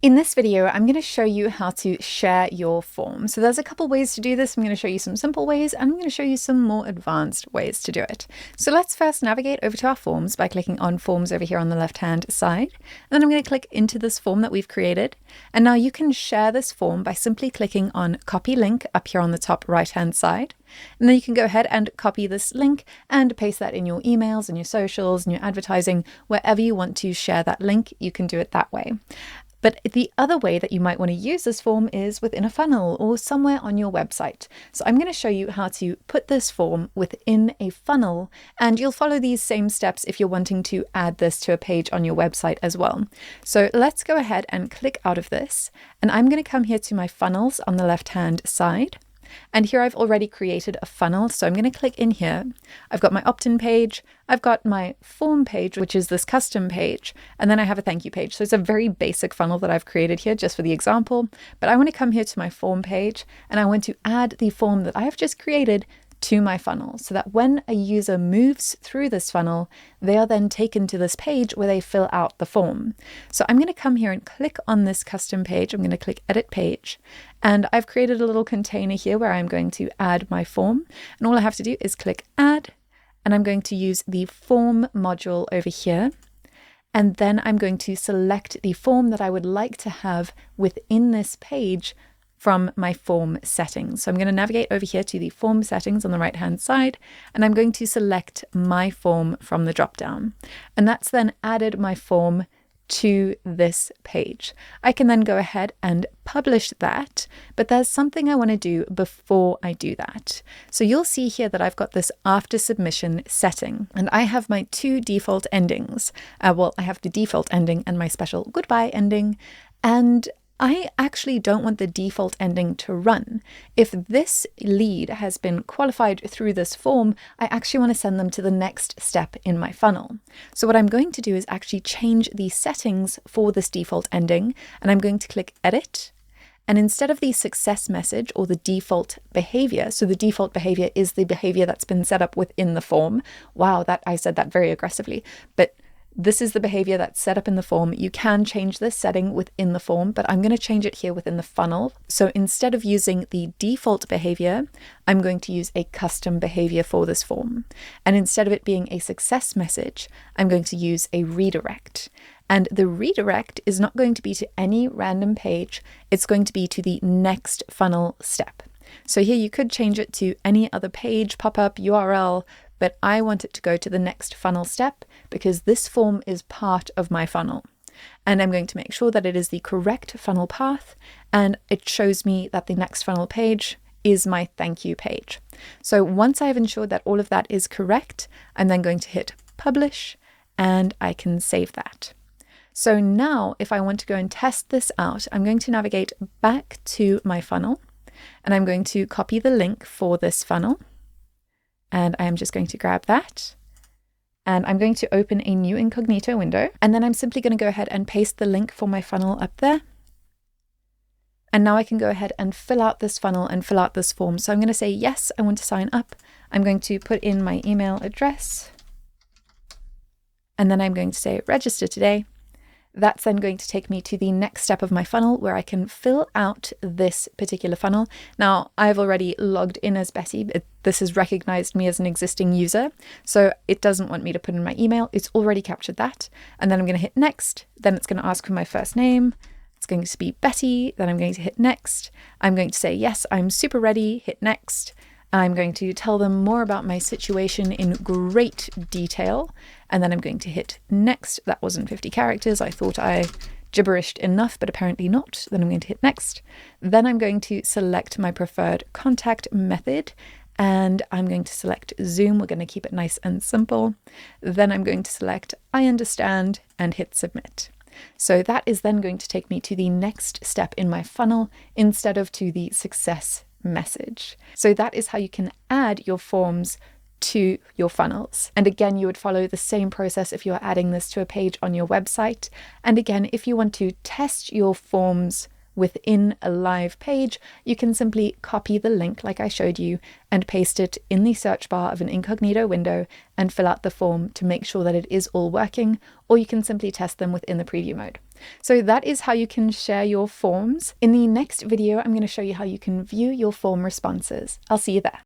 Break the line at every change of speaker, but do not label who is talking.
In this video, I'm going to show you how to share your form. So there's a couple ways to do this. I'm going to show you some simple ways, and I'm going to show you some more advanced ways to do it. So let's first navigate over to our forms by clicking on Forms over here on the left-hand side. And then I'm going to click into this form that we've created. And now you can share this form by simply clicking on Copy Link up here on the top right-hand side. And then you can go ahead and copy this link and paste that in your emails and your socials and your advertising, wherever you want to share that link, you can do it that way. But the other way that you might want to use this form is within a funnel or somewhere on your website. So I'm going to show you how to put this form within a funnel, and you'll follow these same steps if you're wanting to add this to a page on your website as well. So let's go ahead and click out of this, and I'm going to come here to my funnels on the left-hand side. And here I've already created a funnel, so I'm going to click in here. I've got my opt-in page, I've got my form page, which is this custom page, and then I have a thank you page. So it's a very basic funnel that I've created here just for the example, but I want to come here to my form page, and I want to add the form that I've just created to my funnel so that when a user moves through this funnel, they are then taken to this page where they fill out the form. So I'm going to come here and click on this custom page. I'm going to click Edit Page, and I've created a little container here where I'm going to add my form. And all I have to do is click Add, and I'm going to use the form module over here. And then I'm going to select the form that I would like to have within this page from my form settings. So I'm going to navigate over here to the form settings on the right hand side, and I'm going to select my form from the drop down. And that's then added my form to this page. I can then go ahead and publish that, but there's something I want to do before I do that. So you'll see here that I've got this after submission setting, and I have my two default endings. I have the default ending and my special goodbye ending, and I actually don't want the default ending to run. If this lead has been qualified through this form, I actually want to send them to the next step in my funnel. So what I'm going to do is actually change the settings for this default ending, and I'm going to click Edit. And instead of the success message or the default behavior, so the default behavior is the behavior that's been set up within the form. Wow, I said that very aggressively, but this is the behavior that's set up in the form. You can change this setting within the form, but I'm going to change it here within the funnel. So instead of using the default behavior, I'm going to use a custom behavior for this form. And instead of it being a success message, I'm going to use a redirect. And the redirect is not going to be to any random page. It's going to be to the next funnel step. So here you could change it to any other page, pop-up, URL, but I want it to go to the next funnel step because this form is part of my funnel. And I'm going to make sure that it is the correct funnel path, and it shows me that the next funnel page is my thank you page. So once I've ensured that all of that is correct, I'm then going to hit publish, and I can save that. So now if I want to go and test this out, I'm going to navigate back to my funnel, and I'm going to copy the link for this funnel. And I am just going to grab that, and I'm going to open a new incognito window, and then I'm simply going to go ahead and paste the link for my funnel up there. And now I can go ahead and fill out this funnel and fill out this form. So I'm going to say, yes, I want to sign up. I'm going to put in my email address, and then I'm going to say register today. That's then going to take me to the next step of my funnel where I can fill out this particular funnel. Now, I've already logged in as Betty. This has recognized me as an existing user, so it doesn't want me to put in my email. It's already captured that. And then I'm going to hit next. Then it's going to ask for my first name. It's going to be Betty. Then I'm going to hit next. I'm going to say, yes, I'm super ready. Hit next. I'm going to tell them more about my situation in great detail, and then I'm going to hit next. That wasn't 50 characters. I thought I gibberished enough, but apparently not. Then I'm going to hit next. Then I'm going to select my preferred contact method, and I'm going to select Zoom. We're going to keep it nice and simple. Then I'm going to select I understand and hit submit. So that is then going to take me to the next step in my funnel instead of to the success message. So that is how you can add your forms to your funnels. And again, you would follow the same process if you are adding this to a page on your website. And again, if you want to test your forms within a live page, you can simply copy the link like I showed you and paste it in the search bar of an incognito window and fill out the form to make sure that it is all working, or you can simply test them within the preview mode. So that is how you can share your forms. In the next video, I'm going to show you how you can view your form responses. I'll see you there.